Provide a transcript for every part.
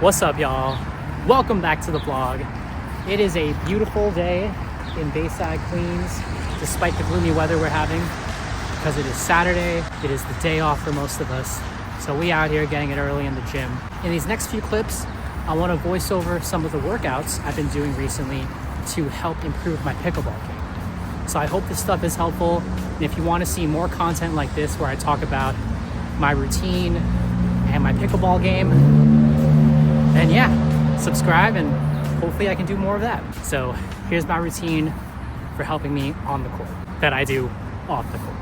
What's up, y'all? Welcome back to the vlog. It is a beautiful day in Bayside, Queens, despite the gloomy weather we're having, because it is Saturday. It is the day off for most of us. So we out here getting it early in the gym. In these next few clips, I want to voice over some of the workouts I've been doing recently to help improve my pickleball game. So I hope this stuff is helpful. And if you want to see more content like this, where I talk about my routine and my pickleball game, then yeah, subscribe and hopefully I can do more of that. So here's my routine for helping me on the court that I do off the court.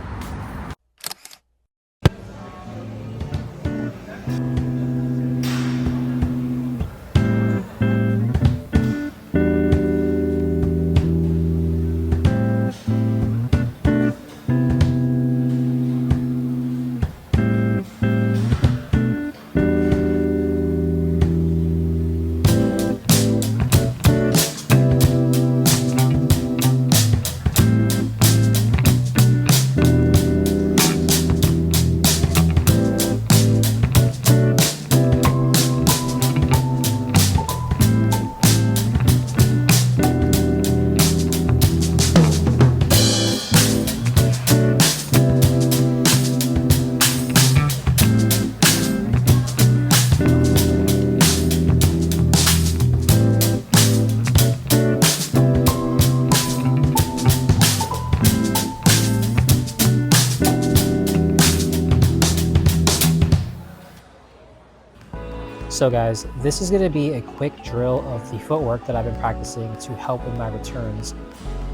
So guys, this is going to be a quick drill of the footwork that I've been practicing to help with my returns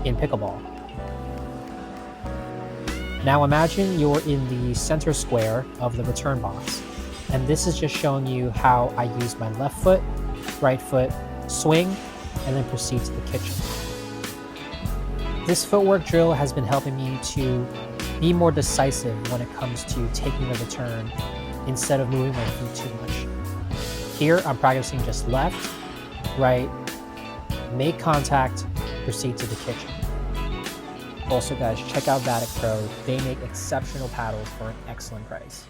in pickleball. Now imagine you're in the center square of the return box, and this is just showing you how I use my left foot, right foot, swing, and then proceed to the kitchen. This footwork drill has been helping me to be more decisive when it comes to taking the return instead of moving my feet too much. Here, I'm practicing just left, right, make contact, proceed to the kitchen. Also guys, check out Vatic Pro. They make exceptional paddles for an excellent price.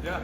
Yeah.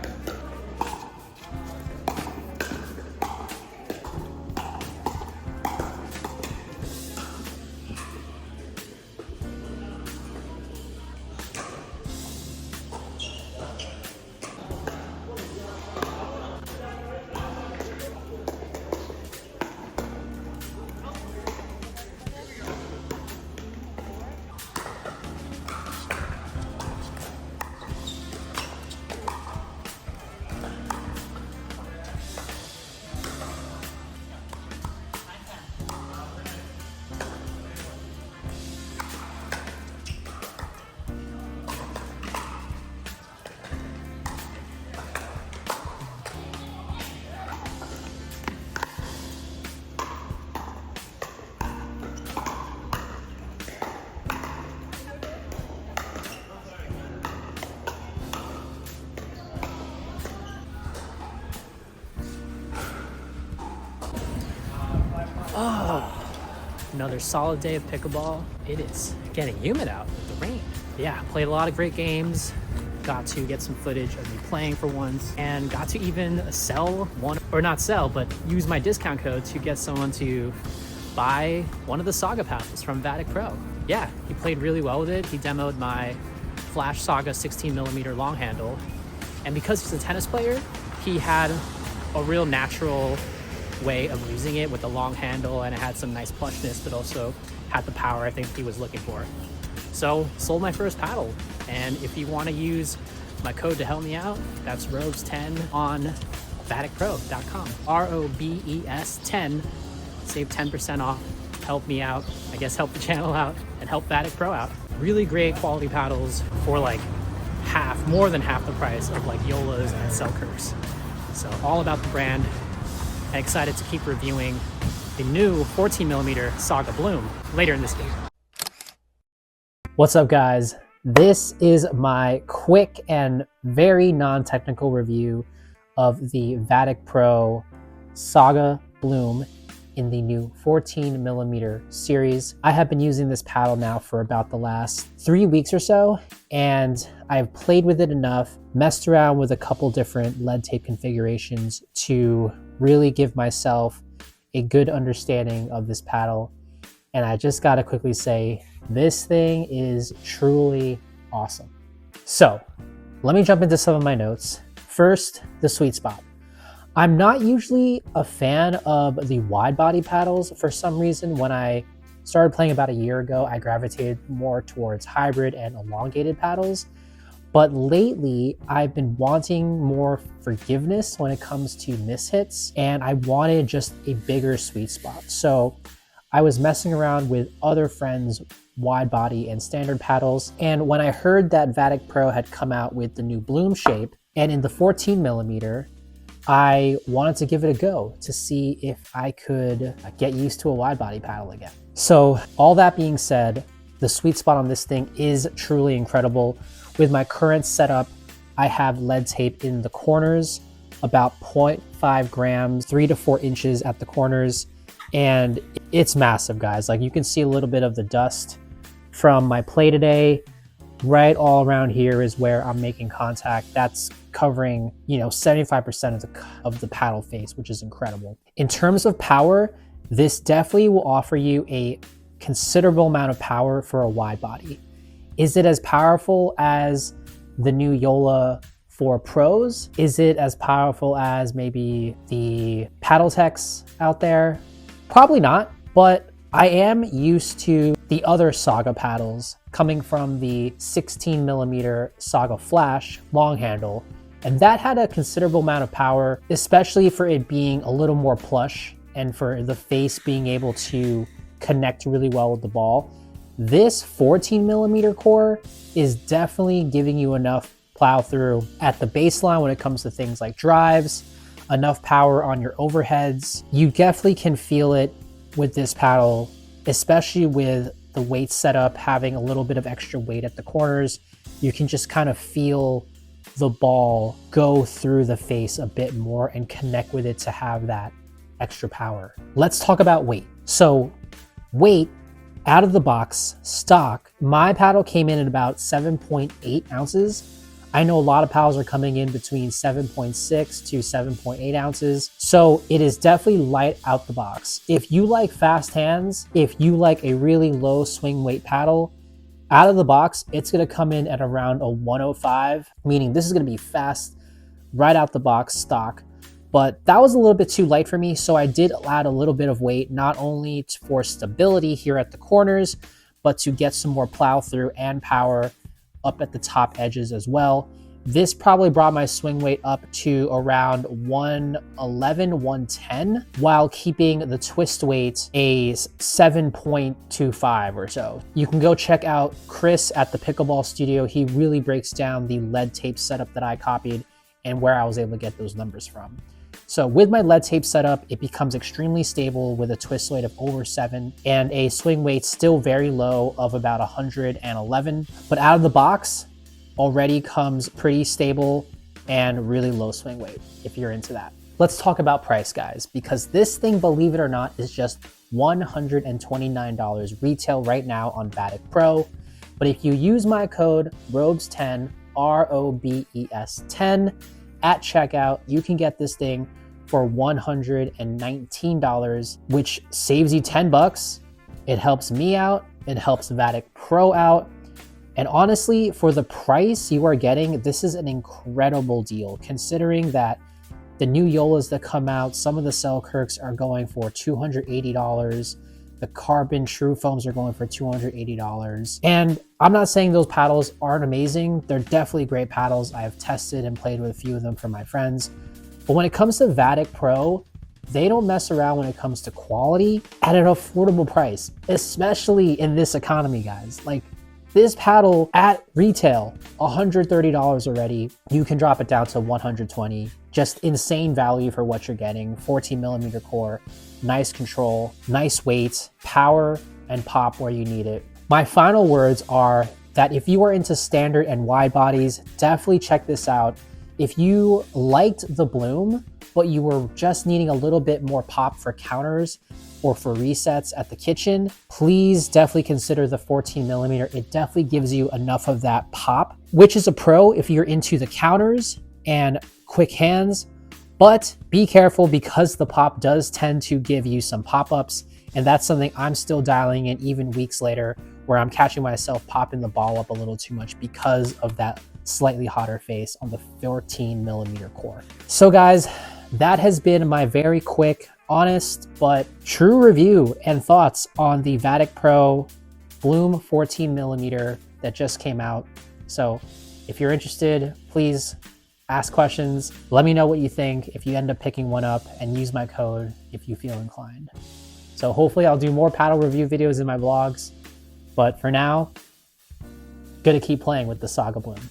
Oh, another solid day of pickleball. It is getting humid out with the rain. Yeah, played a lot of great games. Got to get some footage of me playing for once, and got to even sell one, or not sell, but use my discount code to get someone to buy one of the Saga paddles from Vatic Pro. Yeah, he played really well with it. He demoed my Flash Saga 16mm long handle, and because he's a tennis player, he had a real natural way of using it with the long handle, and it had some nice plushness, but also had the power I think he was looking for. So sold my first paddle, and if you want to use my code to help me out, that's Robes10 on VaticPro.com. ROBES 10. Save 10% off. Help me out. I guess help the channel out and help Vatic Pro out. Really great quality paddles for like more than half the price of like Yolas and Selkirks. So all about the brand, and excited to keep reviewing the new 14mm Saga Bloom later in this game. What's up, guys? This is my quick and very non-technical review of the Vatic Pro Saga Bloom in the new 14mm series. I have been using this paddle now for about the last 3 weeks or so, and I've played with it enough, messed around with a couple different lead tape configurations to really give myself a good understanding of this paddle. And I just gotta quickly say, this thing is truly awesome. So let me jump into some of my notes. First, the sweet spot. I'm not usually a fan of the wide body paddles. For some reason, when I started playing about a year ago, I gravitated more towards hybrid and elongated paddles. But lately, I've been wanting more forgiveness when it comes to mishits, and I wanted just a bigger sweet spot. So I was messing around with other friends' wide body and standard paddles. And when I heard that Vatic Pro had come out with the new Bloom shape, and in the 14mm, I wanted to give it a go to see if I could get used to a wide body paddle again. So all that being said, the sweet spot on this thing is truly incredible. With my current setup, I have lead tape in the corners, about 0.5 grams, 3 to 4 inches at the corners. And it's massive, guys. Like, you can see a little bit of the dust from my play today. Right all around here is where I'm making contact. That's covering, 75% of the paddle face, which is incredible. In terms of power, this definitely will offer you a considerable amount of power for a wide body. Is it as powerful as the new Yola for pros? Is it as powerful as maybe the Paddle Techs out there? Probably not, but I am used to the other Saga paddles coming from the 16mm Saga Flash long handle, and that had a considerable amount of power, especially for it being a little more plush and for the face being able to connect really well with the ball. This 14mm core is definitely giving you enough plow through at the baseline when it comes to things like drives, enough power on your overheads. You definitely can feel it with this paddle, especially with the weight setup, having a little bit of extra weight at the corners. You can just kind of feel the ball go through the face a bit more and connect with it to have that extra power. Let's talk about weight. So weight, out of the box, stock, my paddle came in at about 7.8 ounces. I know a lot of paddles are coming in between 7.6 to 7.8 ounces. So it is definitely light out the box. If you like fast hands, if you like a really low swing weight paddle, out of the box, it's gonna come in at around a 105, meaning this is gonna be fast, right out the box stock. But that was a little bit too light for me, so I did add a little bit of weight, not only for stability here at the corners, but to get some more plow through and power up at the top edges as well. This probably brought my swing weight up to around 111, 110, while keeping the twist weight a 7.25 or so. You can go check out Chris at the Pickleball Studio. He really breaks down the lead tape setup that I copied and where I was able to get those numbers from. So with my lead tape setup, it becomes extremely stable with a twist weight of over 7 and a swing weight still very low of about 111. But out of the box, already comes pretty stable and really low swing weight if you're into that. Let's talk about price, guys, because this thing, believe it or not, is just $129 retail right now on Vatic Pro. But if you use my code ROBES10, ROBES10 at checkout, you can get this thing for $119, which saves you 10 bucks. It helps me out. It helps Vatic Pro out. And honestly, for the price you are getting, this is an incredible deal, considering that the new Yolas that come out, some of the Selkirks are going for $280. The carbon true foams are going for $280. And I'm not saying those paddles aren't amazing. They're definitely great paddles. I have tested and played with a few of them for my friends. But when it comes to Vatic Pro, they don't mess around when it comes to quality at an affordable price, especially in this economy, guys. Like, this paddle at retail, $130 already. You can drop it down to $120. Just insane value for what you're getting. 14mm core, nice control, nice weight, power, and pop where you need it. My final words are that if you are into standard and wide bodies, definitely check this out. If you liked the Bloom, but you were just needing a little bit more pop for counters or for resets at the kitchen, please definitely consider the 14mm. It definitely gives you enough of that pop, which is a pro if you're into the counters and quick hands, but be careful because the pop does tend to give you some pop-ups, and that's something I'm still dialing in even weeks later, where I'm catching myself popping the ball up a little too much because of that slightly hotter face on the 14mm core. So guys, that has been my very quick, honest, but true review and thoughts on the Vatic Pro Bloom 14mm that just came out. So if you're interested, please ask questions. Let me know what you think if you end up picking one up, and use my code if you feel inclined. So hopefully I'll do more paddle review videos in my vlogs, but for now, gonna keep playing with the Saga Bloom.